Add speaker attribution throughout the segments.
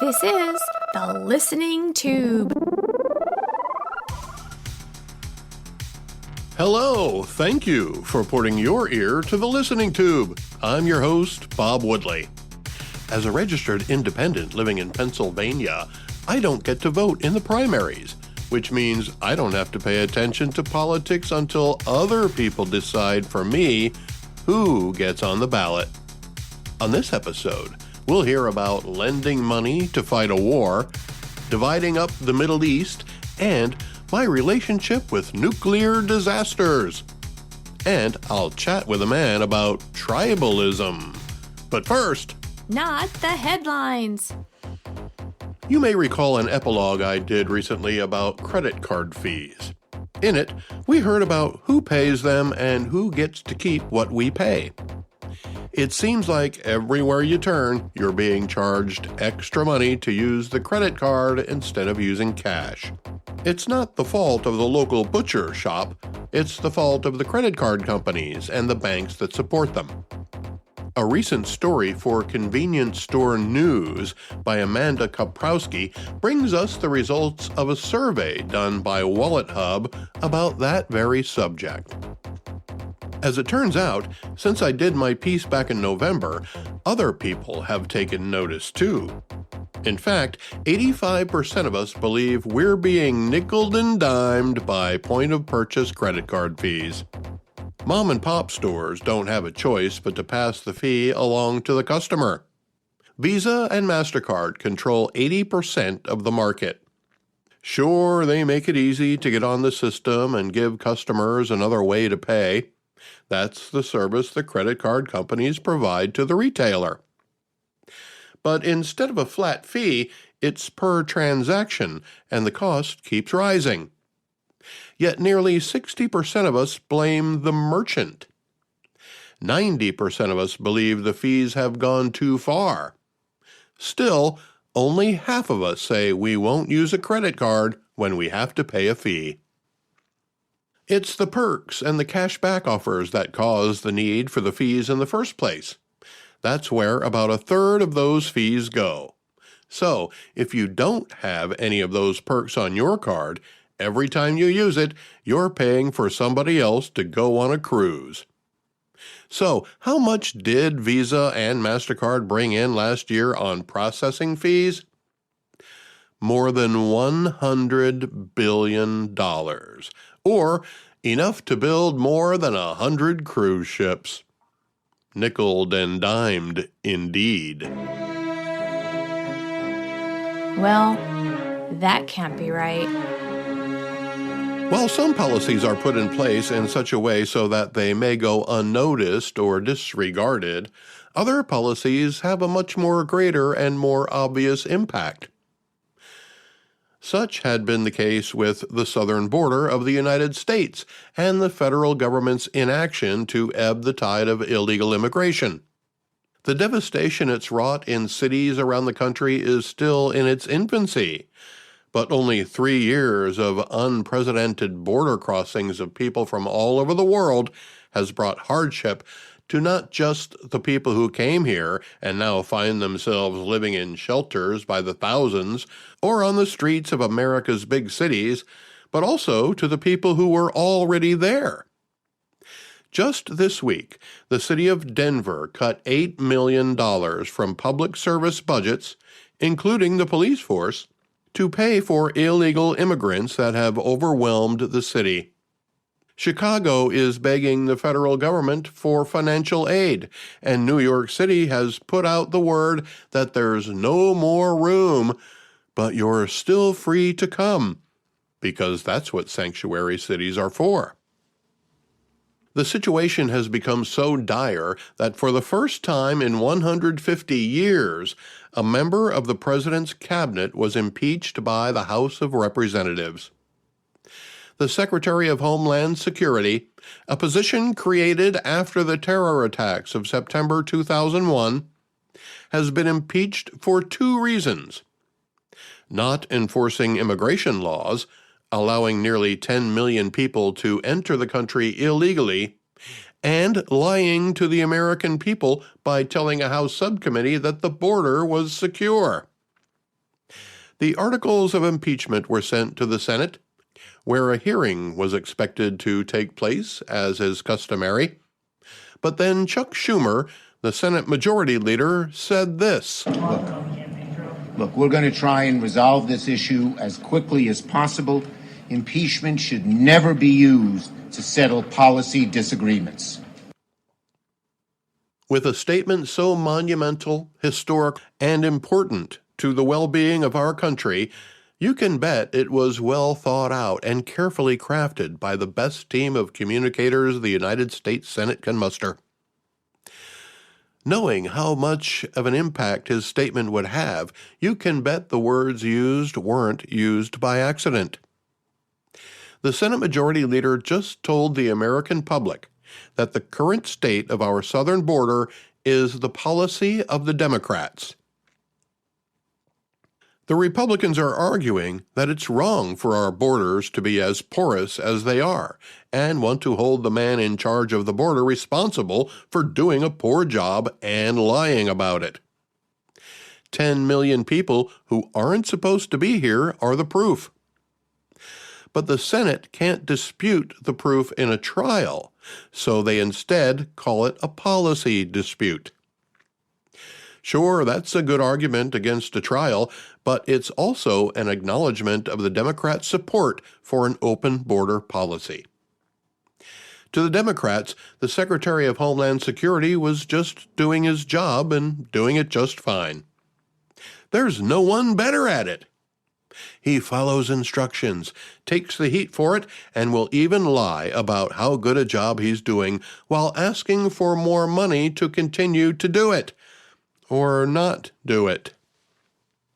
Speaker 1: This is the Listening Tube.
Speaker 2: Hello, thank you for putting your ear to the Listening Tube. I'm your host, Bob Woodley. As a registered independent living in Pennsylvania, I don't get to vote in the primaries, which means I don't have to pay attention to politics until other people decide for me who gets on the ballot. On this episode, we'll hear about lending money to fight a war, dividing up the Middle East, and my relationship with nuclear disasters. And I'll chat with a man about tribalism. But first,
Speaker 1: Not the headlines.
Speaker 2: you may recall an epilogue I did recently about credit card fees. In it, we heard about who pays them and who gets to keep what we pay. It seems like everywhere you turn, you're being charged extra money to use the credit card instead of using cash. It's not the fault of the local butcher shop, it's the fault of the credit card companies and the banks that support them. A recent story for Convenience Store News by Amanda Kaprowski brings us the results of a survey done by Wallet Hub about that very subject. As it turns out, since I did my piece back in November, other people have taken notice too. In fact, 85% of us believe we're being nickeled and dimed by point-of-purchase credit card fees. Mom and pop stores don't have a choice but to pass the fee along to the customer. Visa and MasterCard control 80% of the market. Sure, they make it easy to get on the system and give customers another way to pay. That's the service the credit card companies provide to the retailer. But instead of a flat fee, it's per transaction, and the cost keeps rising. Yet nearly 60% of us blame the merchant. 90% of us believe the fees have gone too far. Still, only half of us say we won't use a credit card when we have to pay a fee. It's the perks and the cashback offers that cause the need for the fees in the first place. That's where about a third of those fees go. So, if you don't have any of those perks on your card, every time you use it, you're paying for somebody else to go on a cruise. So, how much did Visa and MasterCard bring in last year on processing fees? More than $100 billion, or enough to build more than 100 cruise ships. Nickeled and dimed, indeed.
Speaker 1: Well, that can't be right.
Speaker 2: While some policies are put in place in such a way so that they may go unnoticed or disregarded, other policies have a much more greater and more obvious impact. Such had been the case with the southern border of the United States and the federal government's inaction to ebb the tide of illegal immigration. The devastation it's wrought in cities around the country is still in its infancy, but only 3 years of unprecedented border crossings of people from all over the world has brought hardship to not just the people who came here and now find themselves living in shelters by the thousands or on the streets of America's big cities, but also to the people who were already there. Just this week, the city of Denver cut $8 million from public service budgets, including the police force, to pay for illegal immigrants that have overwhelmed the city. Chicago is begging the federal government for financial aid, and New York City has put out the word that there's no more room, but you're still free to come, because that's what sanctuary cities are for. The situation has become so dire that for the first time in 150 years, a member of the president's cabinet was impeached by the House of Representatives. The Secretary of Homeland Security, a position created after the terror attacks of September 2001, has been impeached for 2 reasons: not enforcing immigration laws, allowing nearly 10 million people to enter the country illegally, and lying to the American people by telling a House subcommittee that the border was secure. The articles of impeachment were sent to the Senate, where a hearing was expected to take place, as is customary. But then Chuck Schumer, the Senate Majority Leader, said this.
Speaker 3: Look, we're going to try and resolve this issue as quickly as possible. Impeachment should never be used to settle policy disagreements.
Speaker 2: With a statement so monumental, historic, and important to the well-being of our country, you can bet it was well thought out and carefully crafted by the best team of communicators the United States Senate can muster. Knowing how much of an impact his statement would have, you can bet the words used weren't used by accident. The Senate Majority Leader just told the American public that the current state of our southern border is the policy of the Democrats. The Republicans are arguing that it's wrong for our borders to be as porous as they are, and want to hold the man in charge of the border responsible for doing a poor job and lying about it. 10 million people who aren't supposed to be here are the proof. But the Senate can't dispute the proof in a trial, so they instead call it a policy dispute. Sure, that's a good argument against a trial, but it's also an acknowledgement of the Democrats' support for an open border policy. To the Democrats, the Secretary of Homeland Security was just doing his job and doing it just fine. There's no one better at it. He follows instructions, takes the heat for it, and will even lie about how good a job he's doing while asking for more money to continue to do it. Or not do it.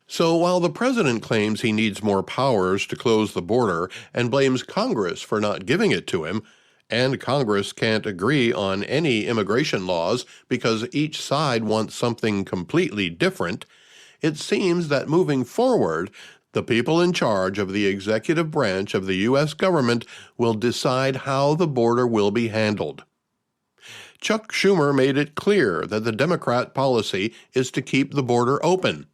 Speaker 2: So while the president claims he needs more powers to close the border and blames Congress for not giving it to him, and Congress can't agree on any immigration laws because each side wants something completely different, it seems that moving forward, the people in charge of the executive branch of the U.S. government will decide how the border will be handled. Chuck Schumer made it clear that the Democrat policy is to keep the border open.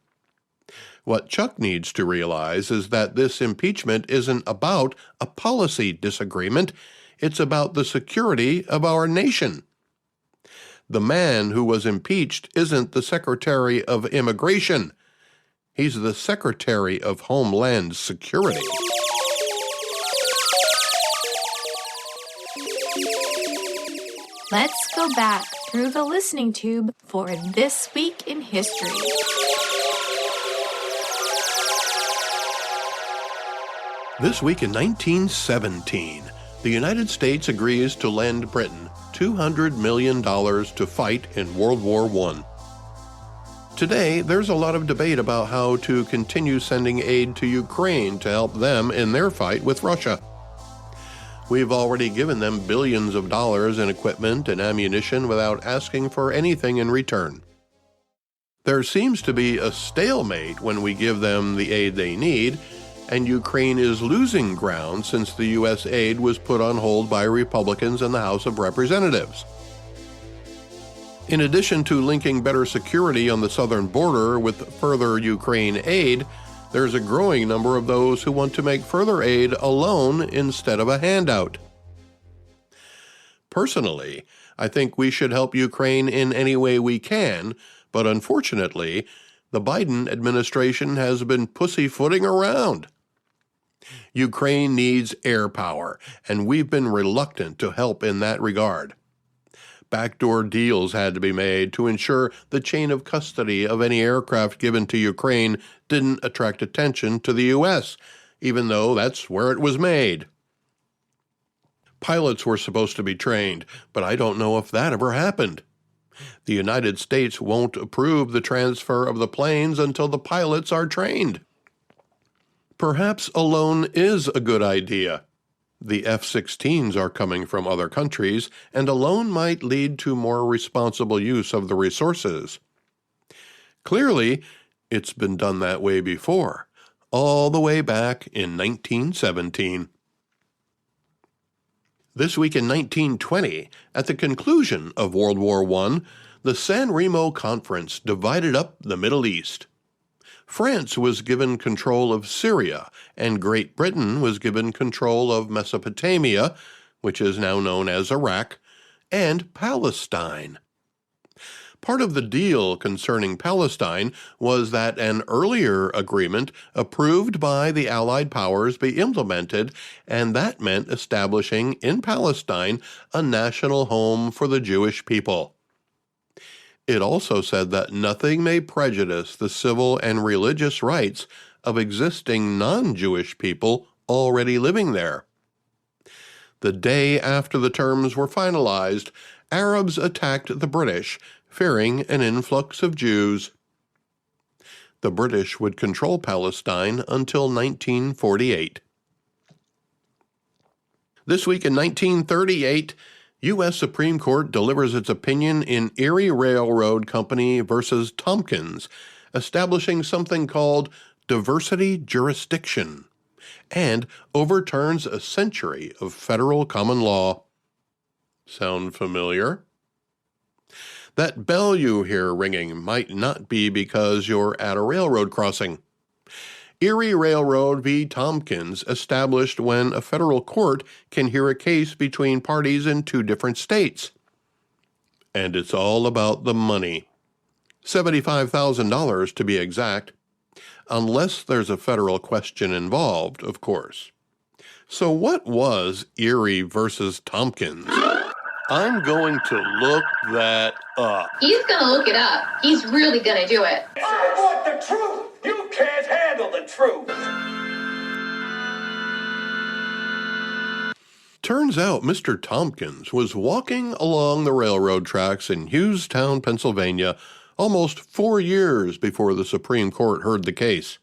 Speaker 2: What Chuck needs to realize is that this impeachment isn't about a policy disagreement, it's about the security of our nation. The man who was impeached isn't the Secretary of Immigration. He's the Secretary of Homeland Security.
Speaker 1: Let's go back through the listening tube for This Week in History.
Speaker 2: This week in 1917, the United States agrees to lend Britain $200 million to fight in World War I. Today, there's a lot of debate about how to continue sending aid to Ukraine to help them in their fight with Russia. We've already given them billions of dollars in equipment and ammunition without asking for anything in return. There seems to be a stalemate when we give them the aid they need, and Ukraine is losing ground since the U.S. aid was put on hold by Republicans in the House of Representatives. In addition to linking better security on the southern border with further Ukraine aid, there's a growing number of those who want to make further aid a loan instead of a handout. Personally, I think we should help Ukraine in any way we can, but unfortunately, the Biden administration has been pussyfooting around. Ukraine needs air power, and we've been reluctant to help in that regard. Backdoor deals had to be made to ensure the chain of custody of any aircraft given to Ukraine didn't attract attention to the U.S., even though that's where it was made. Pilots were supposed to be trained, but I don't know if that ever happened. The United States won't approve the transfer of the planes until the pilots are trained. Perhaps a loan is a good idea. The F-16s are coming from other countries, and a loan might lead to more responsible use of the resources. Clearly, it's been done that way before, all the way back in 1917. This week in 1920, at the conclusion of World War I, the San Remo Conference divided up the Middle East. France was given control of Syria, and Great Britain was given control of Mesopotamia, which is now known as Iraq, and Palestine. Part of the deal concerning Palestine was that an earlier agreement approved by the Allied powers be implemented, and that meant establishing in Palestine a national home for the Jewish people. It also said that nothing may prejudice the civil and religious rights of existing non-Jewish people already living there. The day after the terms were finalized, Arabs attacked the British, fearing an influx of Jews. The British would control Palestine until 1948. This week in 1938, U.S. Supreme Court delivers its opinion in Erie Railroad Company versus Tompkins, establishing something called diversity jurisdiction, and overturns a century of federal common law. Sound familiar? That bell you hear ringing might not be because you're at a railroad crossing. Erie Railroad v. Tompkins established when a federal court can hear a case between parties in two different states. And it's all about the money. $75,000 to be exact, unless there's a federal question involved, of course. So what was Erie versus Tompkins? I'm going to look that up.
Speaker 4: He's going to look it up. He's really going to do it.
Speaker 5: I want the truth. You can't handle the truth.
Speaker 2: Turns out Mr. Tompkins was walking along the railroad tracks in Hughstown, Pennsylvania, almost 4 years before the Supreme Court heard the case.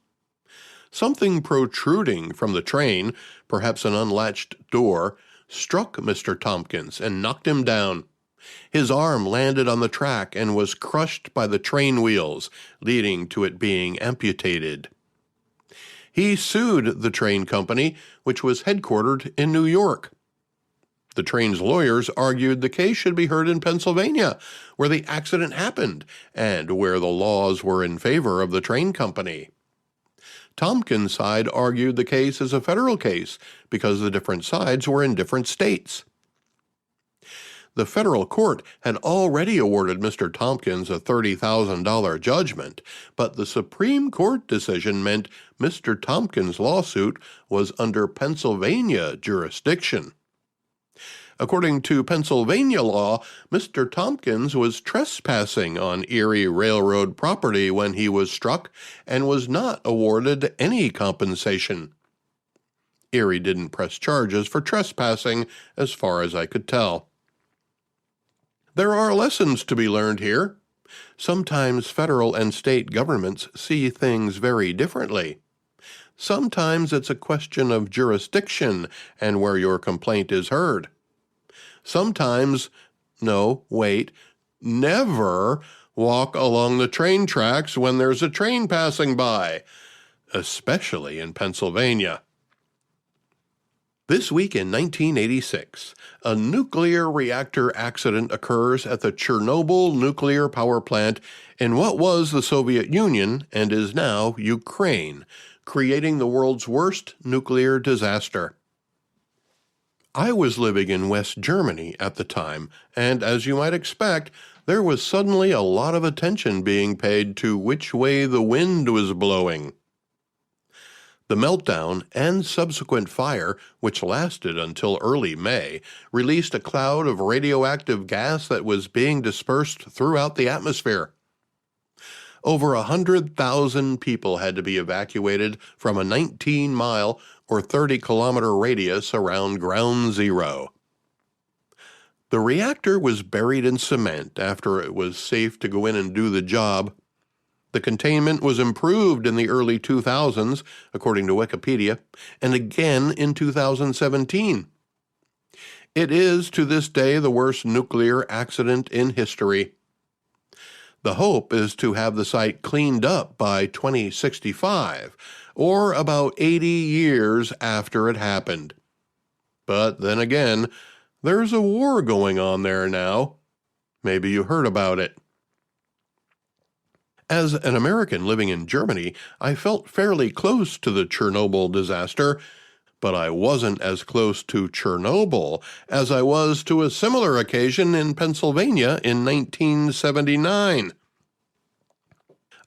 Speaker 2: Something protruding from the train, perhaps an unlatched door, struck Mr. Tompkins and knocked him down. His arm landed on the track and was crushed by the train wheels, leading to it being amputated. He sued the train company, which was headquartered in New York. The train's lawyers argued the case should be heard in Pennsylvania, where the accident happened, and where the laws were in favor of the train company. Tompkins' side argued the case is a federal case because the different sides were in different states. The federal court had already awarded Mr. Tompkins a $30,000 judgment, but the Supreme Court decision meant Mr. Tompkins' lawsuit was under Pennsylvania jurisdiction. According to Pennsylvania law, Mr. Tompkins was trespassing on Erie Railroad property when he was struck and was not awarded any compensation. Erie didn't press charges for trespassing, as far as I could tell. There are lessons to be learned here. Sometimes federal and state governments see things very differently. Sometimes it's a question of jurisdiction and where your complaint is heard. Sometimes, never walk along the train tracks when there's a train passing by, especially in Pennsylvania. This week in 1986, a nuclear reactor accident occurs at the Chernobyl nuclear power plant in what was the Soviet Union and is now Ukraine, creating the world's worst nuclear disaster. I was living in West Germany at the time, and as you might expect, there was suddenly a lot of attention being paid to which way the wind was blowing. The meltdown and subsequent fire, which lasted until early May, released a cloud of radioactive gas that was being dispersed throughout the atmosphere. Over 100,000 people had to be evacuated from a 19-mile or 30-kilometer radius around Ground Zero. The reactor was buried in cement after it was safe to go in and do the job. The containment was improved in the early 2000s, according to Wikipedia, and again in 2017. It is, to this day, the worst nuclear accident in history. The hope is to have the site cleaned up by 2065, or about 80 years after it happened. But then again, there's a war going on there now. Maybe you heard about it. As an American living in Germany, I felt fairly close to the Chernobyl disaster, but I wasn't as close to Chernobyl as I was to a similar occasion in Pennsylvania in 1979.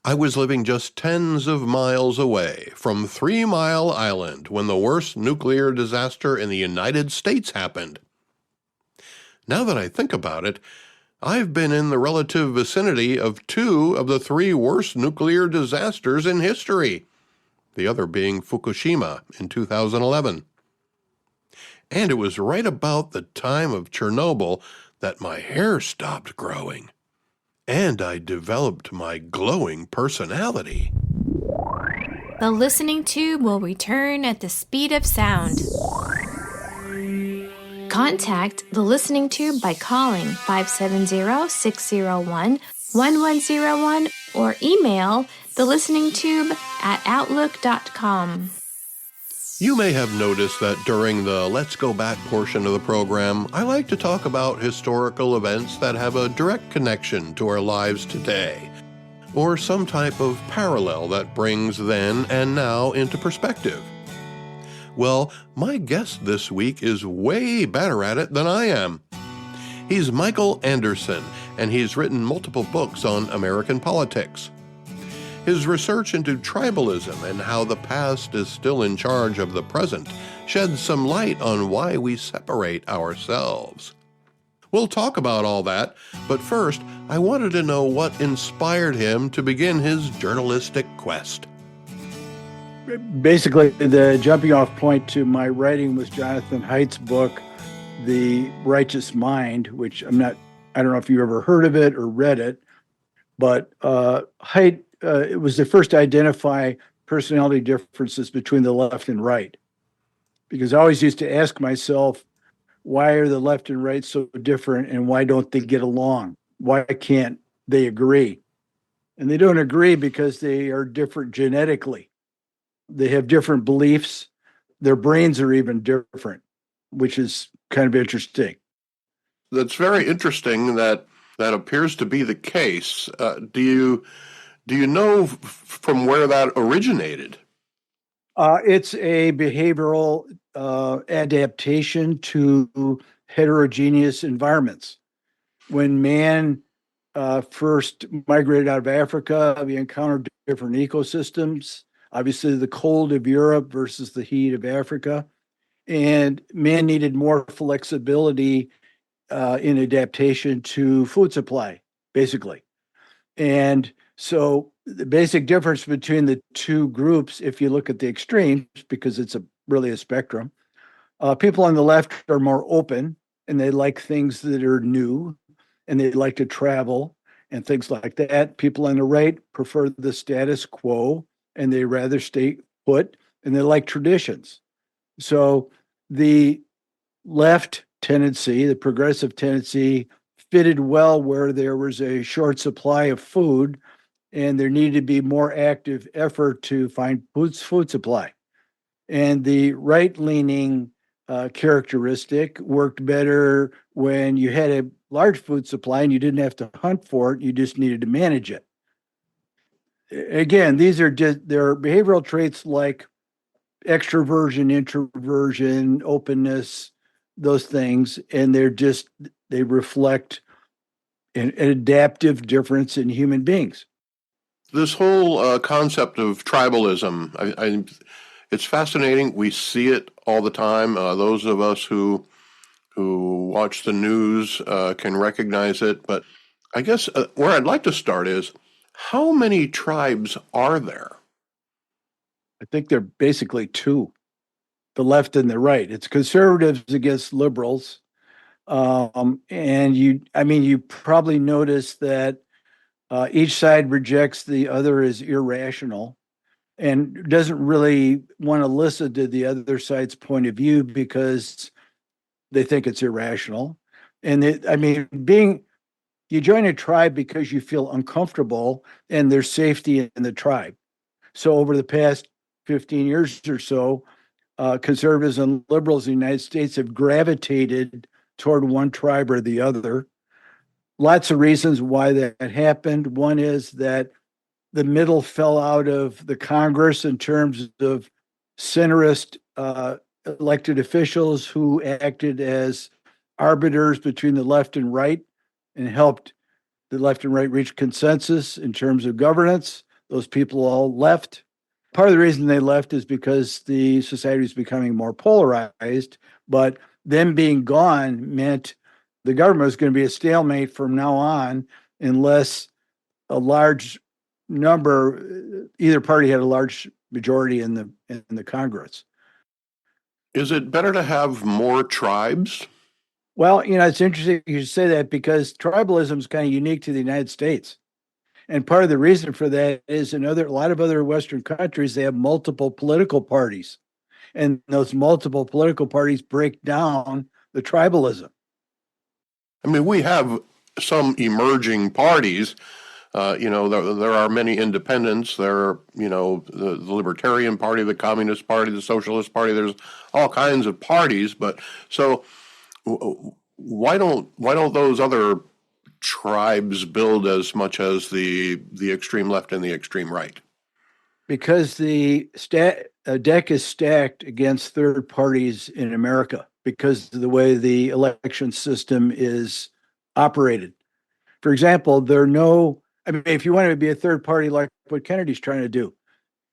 Speaker 2: I was living just tens of miles away from 3 Mile Island when the worst nuclear disaster in the United States happened. Now that I think about it, I've been in the relative vicinity of 2 of the 3 worst nuclear disasters in history, the other being Fukushima in 2011. And it was right about the time of Chernobyl that my hair stopped growing, and I developed my glowing personality.
Speaker 1: The listening tube will return at the speed of sound. Contact the listening tube by calling 570-601-1101 or email thelisteningtube@outlook.com.
Speaker 2: You may have noticed that during the Let's Go Back portion of the program, I like to talk about historical events that have a direct connection to our lives today, or some type of parallel that brings then and now into perspective. Well, my guest this week is way better at it than I am. He's Michael Anderson, and he's written multiple books on American politics. His research into tribalism and how the past is still in charge of the present sheds some light on why we separate ourselves. We'll talk about all that, but first, I wanted to know what inspired him to begin his journalistic quest.
Speaker 6: Basically, the jumping off point to my writing was Jonathan Haidt's book, The Righteous Mind, which I don't know if you ever heard of it or read it, but Haidt, it was the first to identify personality differences between the left and right. Because I always used to ask myself, why are the left and right so different and why don't they get along? Why can't they agree? And they don't agree because they are different genetically. They have different beliefs. Their brains are even different, which is kind of interesting.
Speaker 2: That's very interesting that appears to be the case. Do you know from where that originated?
Speaker 6: It's a behavioral adaptation to heterogeneous environments. When man first migrated out of Africa, we encountered different ecosystems. Obviously, the cold of Europe versus the heat of Africa. And man needed more flexibility in adaptation to food supply, basically. And so the basic difference between the two groups, if you look at the extremes, because it's really a spectrum, people on the left are more open and they like things that are new and they like to travel and things like that. People on the right prefer the status quo and they rather stay put and they like traditions. So the left tendency, the progressive tendency, fitted well where there was a short supply of food and there needed to be more active effort to find food supply. And the right-leaning characteristic worked better when you had a large food supply and you didn't have to hunt for it, you just needed to manage it. Again, they're behavioral traits like extroversion, introversion, openness, those things, and they reflect an adaptive difference in human beings.
Speaker 2: This whole concept of tribalism, it's fascinating. We see it all the time. Those of us who watch the news can recognize it. But I guess where I'd like to start is, how many tribes are there?
Speaker 6: I think they're basically 2, the left and the right. It's conservatives against liberals. And you probably noticed that each side rejects the other as irrational and doesn't really want to listen to the other side's point of view because they think it's irrational. And you join a tribe because you feel uncomfortable and there's safety in the tribe. So over the past 15 years or so, conservatives and liberals in the United States have gravitated toward one tribe or the other. Lots of reasons why that happened. One is that the middle fell out of the Congress in terms of centrist elected officials who acted as arbiters between the left and right and helped the left and right reach consensus in terms of governance. Those people all left. Part of the reason they left is because the society was becoming more polarized, but them being gone meant the government was going to be a stalemate from now on unless a large number, either party had a large majority in the Congress.
Speaker 2: Is it better to have more tribes?
Speaker 6: Well, it's interesting you say that because tribalism is kind of unique to the United States. And part of the reason for that is in a lot of other Western countries, they have multiple political parties. And those multiple political parties break down the tribalism.
Speaker 2: I mean, we have some emerging parties. There are many independents. There are, the Libertarian Party, the Communist Party, the Socialist Party. There's all kinds of parties. But so why don't those other tribes build as much as the extreme left and the extreme right?
Speaker 6: Because the deck is stacked against third parties in America because of the way the election system is operated. For example, if you want to be a third party like what Kennedy's trying to do,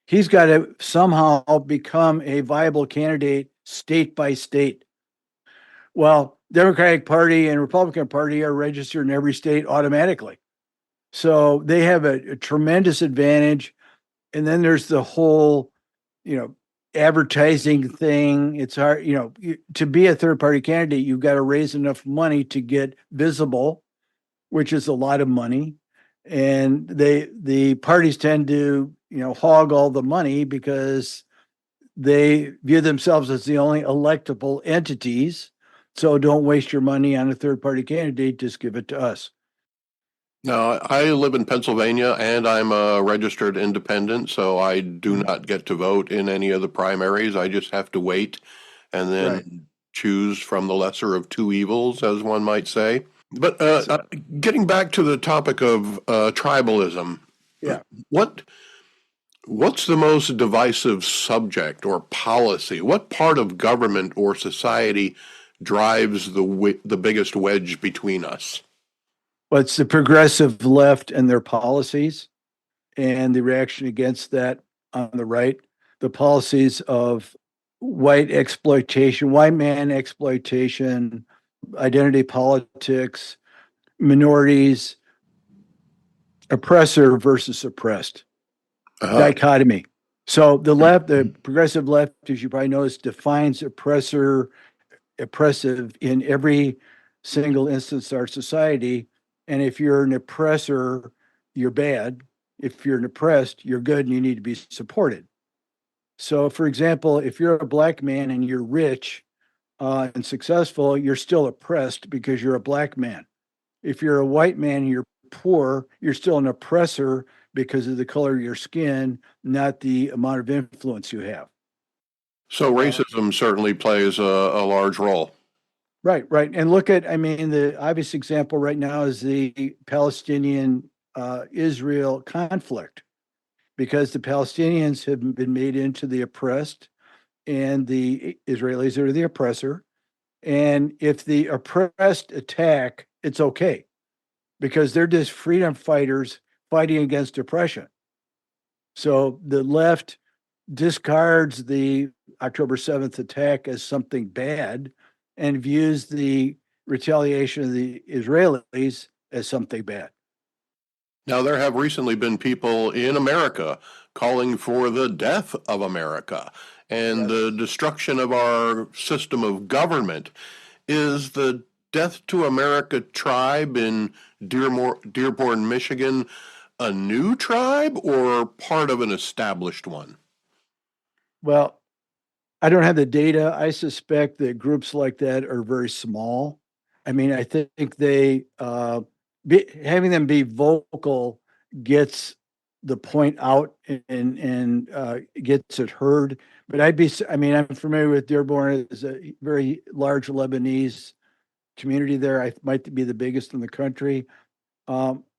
Speaker 6: he's got to somehow become a viable candidate state by state. Well, Democratic Party and Republican Party are registered in every state automatically. So they have a tremendous advantage. And then there's the whole, advertising thing. It's hard, to be a third party candidate, you've got to raise enough money to get visible, which is a lot of money. And the parties tend to, hog all the money because they view themselves as the only electable entities. So don't waste your money on a third party candidate, just give it to us.
Speaker 2: Now, I live in Pennsylvania and I'm a registered independent, so I do not get to vote in any of the primaries. I just have to wait and then choose from the lesser of two evils, as one might say. But getting back to the topic of tribalism,
Speaker 6: yeah,
Speaker 2: what's the most divisive subject or policy? What part of government or society drives the biggest wedge between us?
Speaker 6: Well, it's the progressive left and their policies and the reaction against that on the right. The policies of white exploitation, white man exploitation, identity politics, minorities, oppressor versus oppressed, dichotomy. So the left, the progressive left, as you probably noticed, defines oppressive in every single instance of our society. And if you're an oppressor, you're bad. If you're an oppressed, you're good and you need to be supported. So, for example, if you're a black man and you're rich and successful, you're still oppressed because you're a black man. If you're a white man and you're poor, you're still an oppressor because of the color of your skin, not the amount of influence you have.
Speaker 2: So racism certainly plays a large role.
Speaker 6: Right. And the obvious example right now is the Palestinian Israel conflict, because the Palestinians have been made into the oppressed and the Israelis are the oppressor. And if the oppressed attack, it's okay because they're just freedom fighters fighting against oppression. So the left discards the October 7th attack as something bad and views the retaliation of the Israelis as something bad.
Speaker 2: Now, there have recently been people in America calling for the death of America and the destruction of our system of government. Is the Death to America tribe in Dearborn, Michigan, a new tribe or part of an established one?
Speaker 6: Well, I don't have the data. I suspect that groups like that are very small. I mean, I think they having them be vocal gets the point out and gets it heard. But I'm familiar with Dearborn. It's a very large Lebanese community there. I might be the biggest in the country.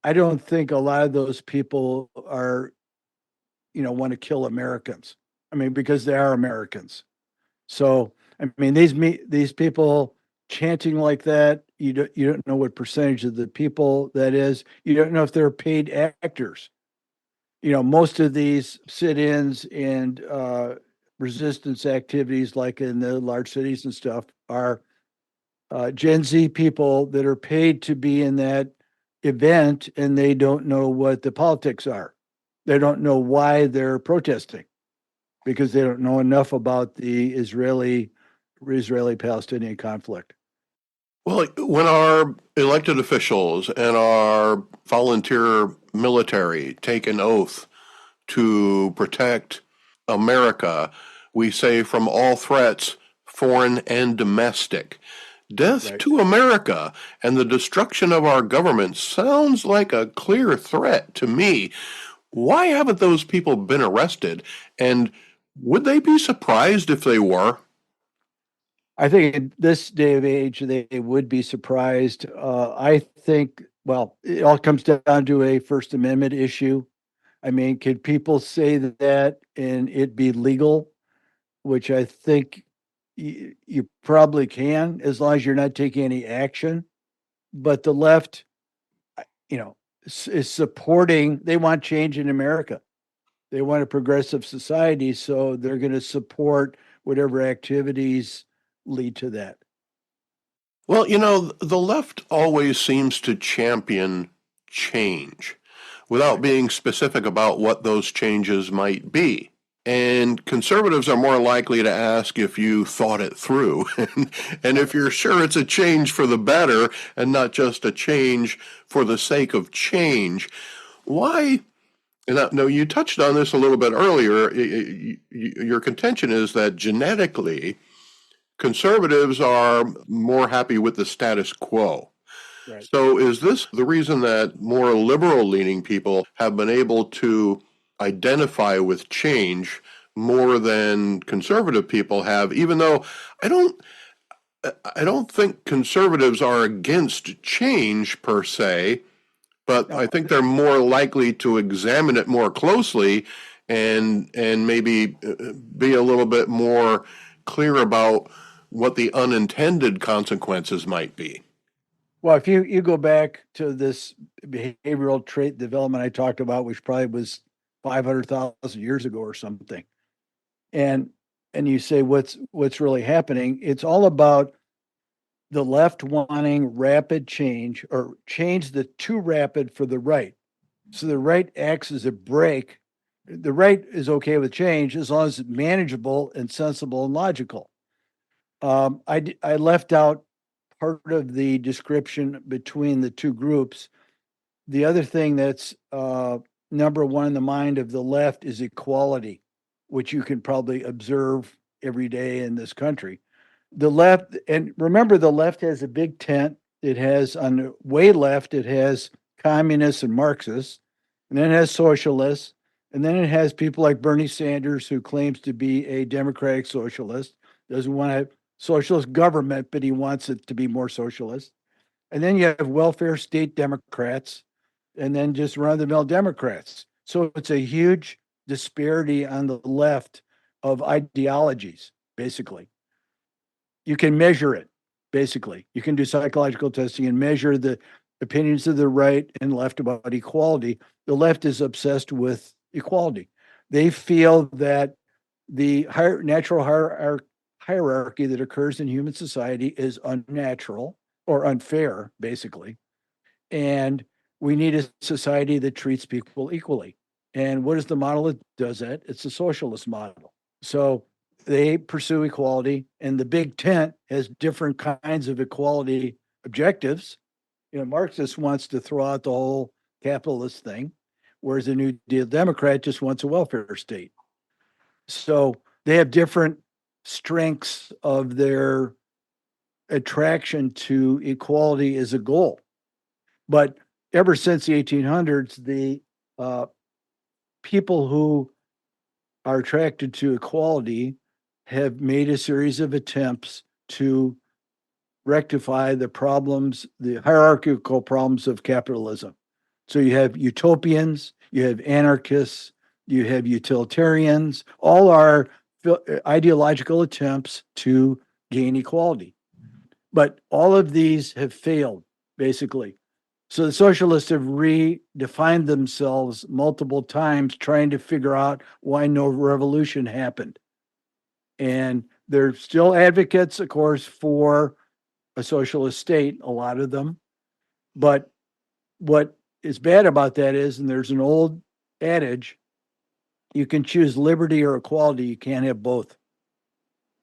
Speaker 6: I don't think a lot of those people are, want to kill Americans. I mean, because they are Americans. So, I mean, these people chanting like that, you don't know what percentage of the people that is. You don't know if they're paid actors. Most of these sit-ins and resistance activities, like in the large cities and stuff, are Gen Z people that are paid to be in that event, and they don't know what the politics are. They don't know why they're protesting because they don't know enough about the Israeli Palestinian conflict.
Speaker 2: Well, when our elected officials and our volunteer military take an oath to protect America, we say from all threats, foreign and domestic. Death
Speaker 6: Right.
Speaker 2: to America and the destruction of our government sounds like a clear threat to me. Why haven't those people been arrested? And would they be surprised if they were?
Speaker 6: I think in this day of age, they would be surprised. I think, well, it all comes down to a First Amendment issue. I mean, could people say that and it be legal? Which I think you probably can, as long as you're not taking any action. But the left, is supporting, they want change in America. They want a progressive society, so they're going to support whatever activities lead to that.
Speaker 2: Well, the left always seems to champion change without
Speaker 6: Right.
Speaker 2: being specific about what those changes might be. And conservatives are more likely to ask if you thought it through and if you're sure it's a change for the better and not just a change for the sake of change. Why? No, you touched on this a little bit earlier. Your contention is that genetically, conservatives are more happy with the status quo.
Speaker 6: Right.
Speaker 2: So, is this the reason that more liberal leaning people have been able to identify with change more than conservative people have, even though I don't I don't think conservatives are against change per se, but I
Speaker 6: No,
Speaker 2: think they're more likely to examine it more closely and maybe be a little bit more clear about what the unintended consequences might be.
Speaker 6: well, if you go back to this behavioral trait development I talked about, which probably was 500,000 years ago or something, and you say what's really happening, it's all about the left wanting rapid change or change the too rapid for the right. So the right acts as a brake. The right is okay with change as long as it's manageable and sensible and logical. I left out part of the description between the two groups. The other thing that's number one in the mind of the left is equality, which you can probably observe every day in this country. The left, and remember, the left has a big tent. It has on the way left, it has communists and Marxists, and then it has socialists, and then it has people like Bernie Sanders, who claims to be a democratic socialist, doesn't want a socialist government, but he wants it to be more socialist. And then you have welfare state Democrats, and then just run of the mill Democrats. So it's a huge disparity on the left of ideologies, basically. You can measure it, basically. You can do psychological testing and measure the opinions of the right and left about equality. The left is obsessed with equality. They feel that the natural hierarchy that occurs in human society is unnatural or unfair, basically. And we need a society that treats people equally. And what is the model that does that? It's a socialist model. So they pursue equality, and the big tent has different kinds of equality objectives. Marxist wants to throw out the whole capitalist thing, whereas the New Deal Democrat just wants a welfare state. So they have different strengths of their attraction to equality as a goal. But ever since the 1800s, the uh, people who are attracted to equality have made a series of attempts to rectify the problems, the hierarchical problems of capitalism. So you have utopians, you have anarchists, you have utilitarians, all are ideological attempts to gain equality. But all of these have failed, basically. So the socialists have redefined themselves multiple times trying to figure out why no revolution happened. And they're still advocates, of course, for a socialist state, a lot of them. But what is bad about that is, and there's an old adage, you can choose liberty or equality, you can't have both.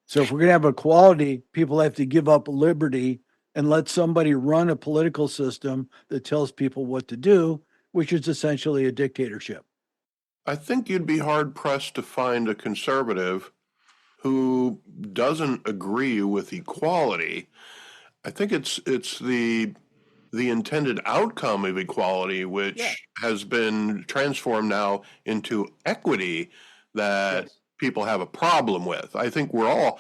Speaker 6: So if we're going to have equality, people have to give up liberty and let somebody run a political system that tells people what to do, which is essentially a dictatorship.
Speaker 2: I think you'd be hard pressed to find a conservative who doesn't agree with equality. I think it's the intended outcome of equality, which has been transformed now into equity, that
Speaker 6: Yes.
Speaker 2: people have a problem with. I think we're all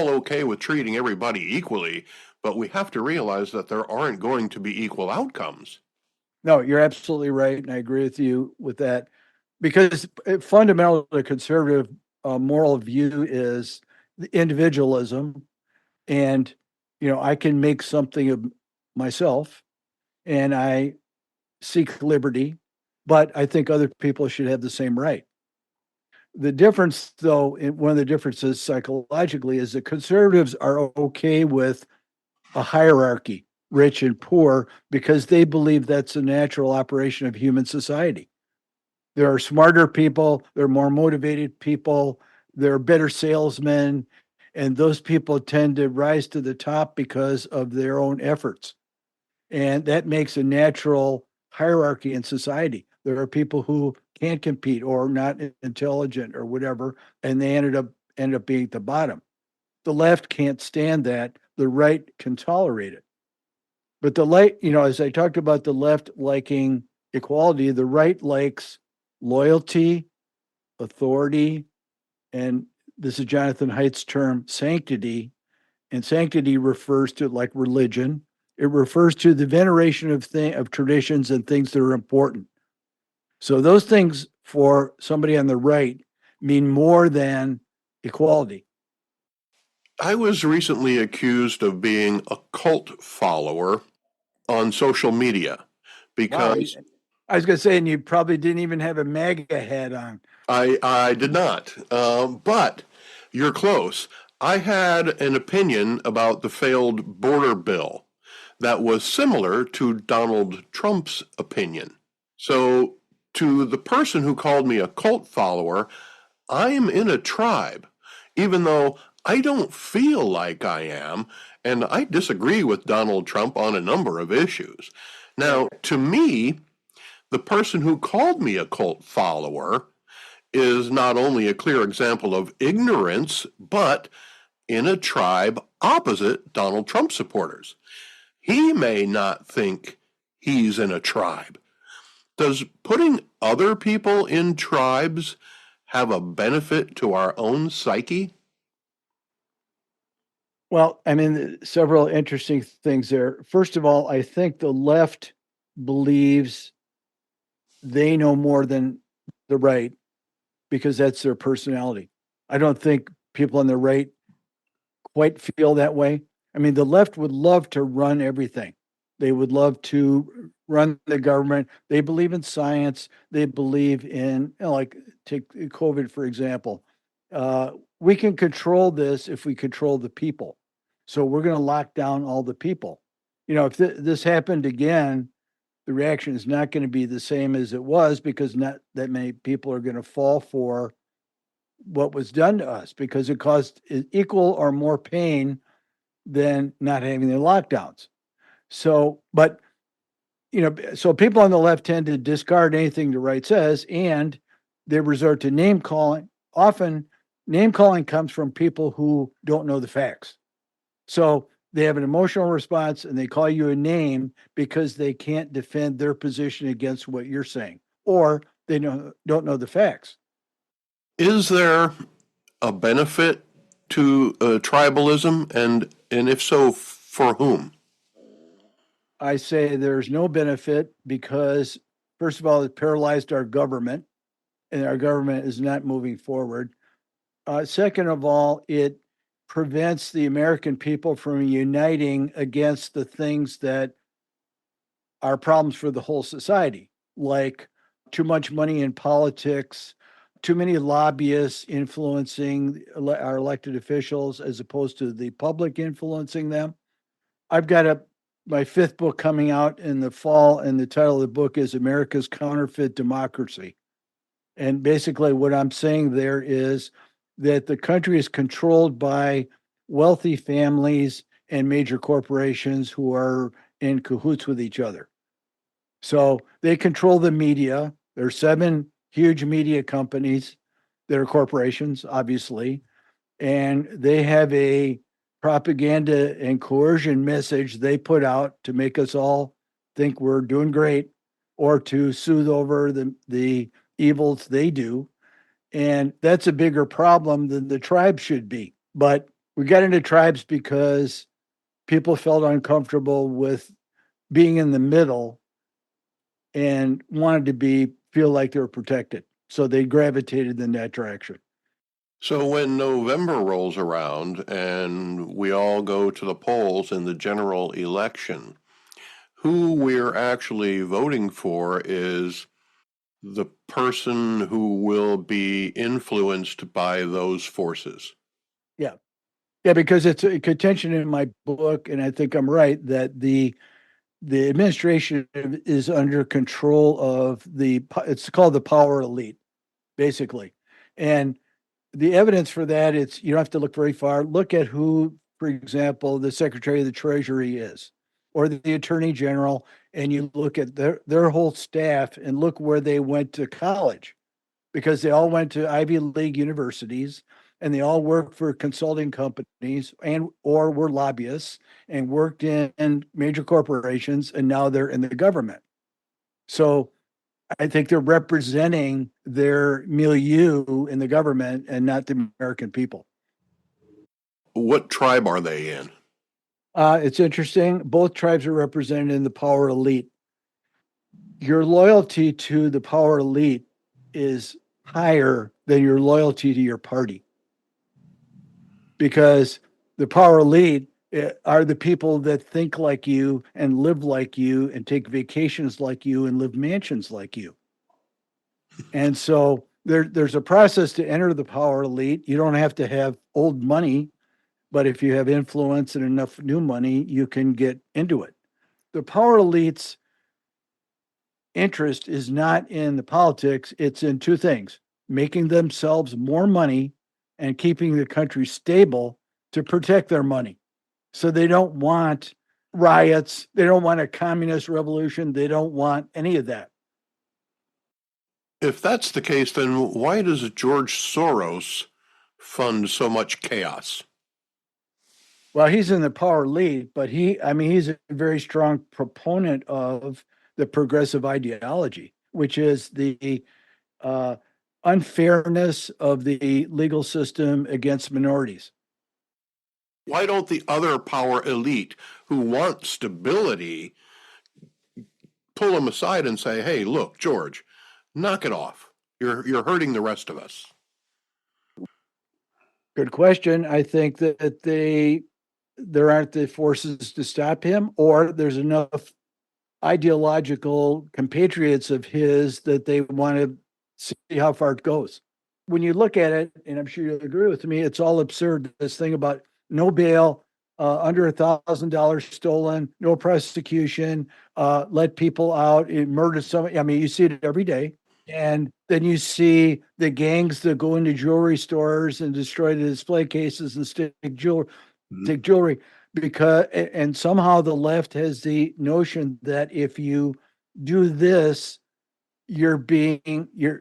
Speaker 2: okay with treating everybody equally, but we have to realize that there aren't going to be equal outcomes.
Speaker 6: No, you're absolutely right. And I agree with you with that because fundamentally, the conservative moral view is individualism. And, I can make something of myself and I seek liberty, but I think other people should have the same right. The difference, though, one of the differences psychologically is that conservatives are okay with a hierarchy, rich and poor, because they believe that's a natural operation of human society. There are smarter people, there are more motivated people, there are better salesmen, and those people tend to rise to the top because of their own efforts. And that makes a natural hierarchy in society. There are people who can't compete or not intelligent or whatever, and they end up being at the bottom. The left can't stand that. The right can tolerate it. But the right, as I talked about the left liking equality, the right likes loyalty, authority, and this is Jonathan Haidt's term, sanctity. And sanctity refers to like religion. It refers to the veneration of traditions and things that are important. So those things for somebody on the right mean more than equality.
Speaker 2: I was recently accused of being a cult follower on social media
Speaker 6: Wow.
Speaker 2: because
Speaker 6: I was going to say, and you probably didn't even have a MAGA hat on.
Speaker 2: I did not. But you're close. I had an opinion about the failed border bill that was similar to Donald Trump's opinion. So, to the person who called me a cult follower, I'm in a tribe, even though I don't feel like I am, and I disagree with Donald Trump on a number of issues. Now, to me, the person who called me a cult follower is not only a clear example of ignorance, but in a tribe opposite Donald Trump supporters. He may not think he's in a tribe. Does putting other people in tribes have a benefit to our own psyche?
Speaker 6: Well, I mean, several interesting things there. First of all, I think the left believes they know more than the right because that's their personality. I don't think people on the right quite feel that way. I mean, the left would love to run everything. They would love to run the government. They believe in science. They believe in, like, take COVID, for example. We can control this if we control the people. So we're going to lock down all the people. If this happened again, the reaction is not going to be the same as it was because not that many people are going to fall for what was done to us because it caused equal or more pain than not having the lockdowns. So, but so people on the left tend to discard anything the right says, and they resort to name calling. Often, name calling comes from people who don't know the facts. So they have an emotional response and they call you a name because they can't defend their position against what you're saying, or they don't know the facts.
Speaker 2: Is there a benefit to tribalism, and if so, for whom?
Speaker 6: I say there's no benefit because First of all, it paralyzed our government, and our government is not moving forward. Second of all, it prevents the American people from uniting against the things that are problems for the whole society, like too much money in politics, too many lobbyists influencing our elected officials as opposed to the public influencing them. I've got my fifth book coming out in the fall, and the title of the book is America's Counterfeit Democracy. And basically, what I'm saying there is that the country is controlled by wealthy families and major corporations who are in cahoots with each other. So they control the media. There are 7 huge media companies that are corporations, obviously, and they have a propaganda and coercion message they put out to make us all think we're doing great or to soothe over the evils they do. And that's a bigger problem than the tribes should be. But we got into tribes because people felt uncomfortable with being in the middle and wanted to feel like they were protected. So they gravitated in that direction.
Speaker 2: So when November rolls around and we all go to the polls in the general election, who we're actually voting for is the person who will be influenced by those forces.
Speaker 6: Yeah. Yeah, because it's a contention in my book, and I think I'm right, that the administration is under control of it's called the power elite, basically. And the evidence for that, you don't have to look very far. Look at who, for example, the Secretary of the Treasury is, or the Attorney General, and you look at their whole staff and look where they went to college, because they all went to Ivy League universities and they all worked for consulting companies and or were lobbyists and worked in major corporations, and now they're in the government. So I think they're representing their milieu in the government and not the American people.
Speaker 2: What tribe are they in?
Speaker 6: It's interesting. Both tribes are represented in the power elite. Your loyalty to the power elite is higher than your loyalty to your party, because the power elite are the people that think like you and live like you and take vacations like you and live mansions like you. And so there's a process to enter the power elite. You don't have to have old money, but if you have influence and enough new money, you can get into it. The power elite's interest is not in the politics, it's in 2 things: making themselves more money and keeping the country stable to protect their money. So they don't want riots, they don't want a communist revolution, they don't want any of that.
Speaker 2: If that's the case, then why does George Soros fund so much chaos?
Speaker 6: Well, he's in the power lead, but he's a very strong proponent of the progressive ideology, which is the uh, unfairness of the legal system against minorities.
Speaker 2: Why don't the other power elite who want stability pull him aside and say, hey, look, George, knock it off. You're hurting the rest of us.
Speaker 6: Good question. I think that there aren't the forces to stop him, or there's enough ideological compatriots of his that they want to see how far it goes. When you look at it, and I'm sure you'll agree with me, it's all absurd. This thing about no bail, under $1,000 stolen, no prosecution, let people out, murder somebody. I mean, you see it every day. And then you see the gangs that go into jewelry stores and destroy the display cases and take jewelry, because and somehow the left has the notion that if you do this, you're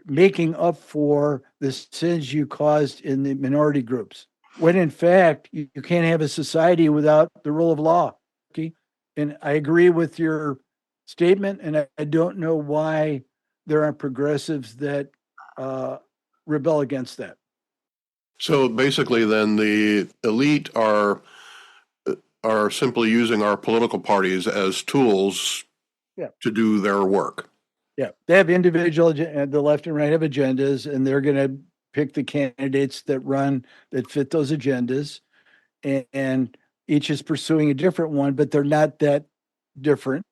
Speaker 6: making up for the sins you caused in the minority groups, when in fact you can't have a society without the rule of law. Okay. And I agree with your statement, and I don't know why there aren't progressives that rebel against that.
Speaker 2: So basically, then the elite are simply using our political parties as tools
Speaker 6: Yeah.
Speaker 2: to do their work.
Speaker 6: Yeah, they have individual, the left and right have agendas, and they're going to pick the candidates that fit those agendas, and each is pursuing a different one, but they're not that different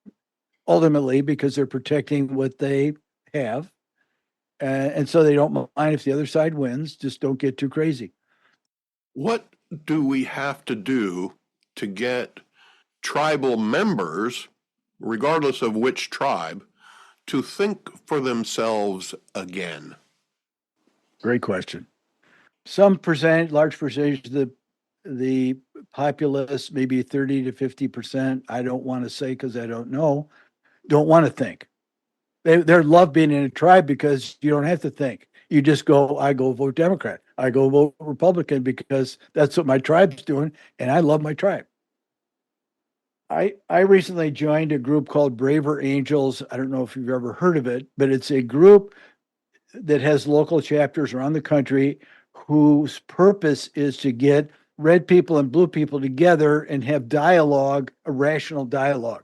Speaker 6: ultimately because they're protecting what they have, and so they don't mind if the other side wins. Just don't get too crazy.
Speaker 2: What do we have to do to get tribal members, regardless of which tribe, to think for themselves again?
Speaker 6: Great question. Large percentage of the populace, maybe 30 to 50%, I don't want to say because I don't know, don't want to think. They love being in a tribe because you don't have to think. You just go, I go vote Democrat. I go vote Republican because that's what my tribe's doing, and I love my tribe. I recently joined a group called Braver Angels. I don't know if you've ever heard of it, but it's a group that has local chapters around the country whose purpose is to get red people and blue people together and have dialogue, a rational dialogue.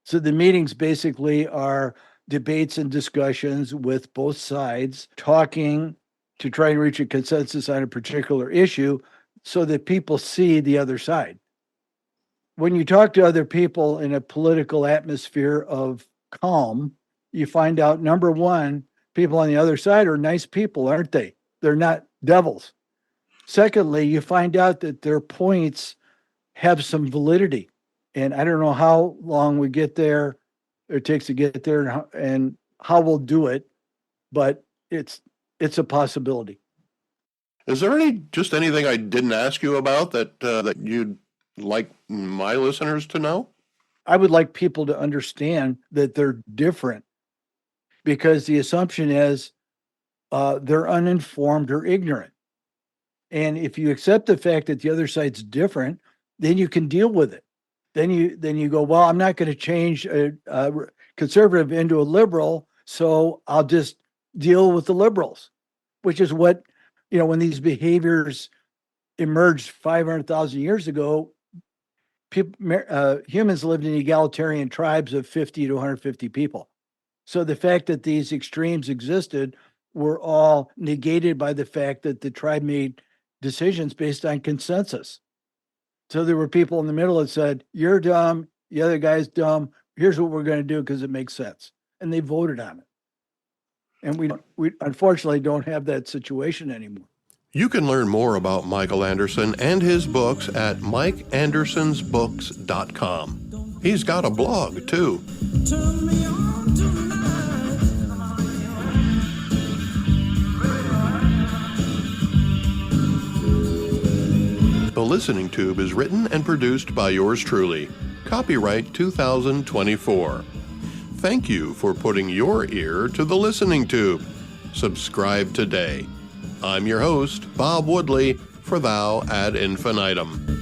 Speaker 6: So the meetings basically are debates and discussions with both sides talking to try and reach a consensus on a particular issue so that people see the other side. When you talk to other people in a political atmosphere of calm, you find out, number one, people on the other side are nice people, aren't they? They're not devils. Secondly, you find out that their points have some validity. And I don't know how long we get there, it takes to get there, and how we'll do it, but it's a possibility.
Speaker 2: Is there anything I didn't ask you about that you'd like my listeners to know?
Speaker 6: I would like people to understand that they're different because the assumption is they're uninformed or ignorant. And if you accept the fact that the other side's different, then you can deal with it. Then you go, well, I'm not going to change a conservative into a liberal, so I'll just deal with the liberals, which is what, when these behaviors emerged 500,000 years ago, humans lived in egalitarian tribes of 50 to 150 people. So the fact that these extremes existed were all negated by the fact that the tribe made decisions based on consensus. So there were people in the middle that said, you're dumb, the other guy's dumb, here's what we're going to do because it makes sense. And they voted on it. And we unfortunately don't have that situation anymore.
Speaker 2: You can learn more about Michael Anderson and his books at mikeandersonsbooks.com. He's got a blog, too. The Listening Tube is written and produced by yours truly. Copyright 2024. Thank you for putting your ear to The Listening Tube. Subscribe today. I'm your host, Bob Woodley, for Thou Ad Infinitum.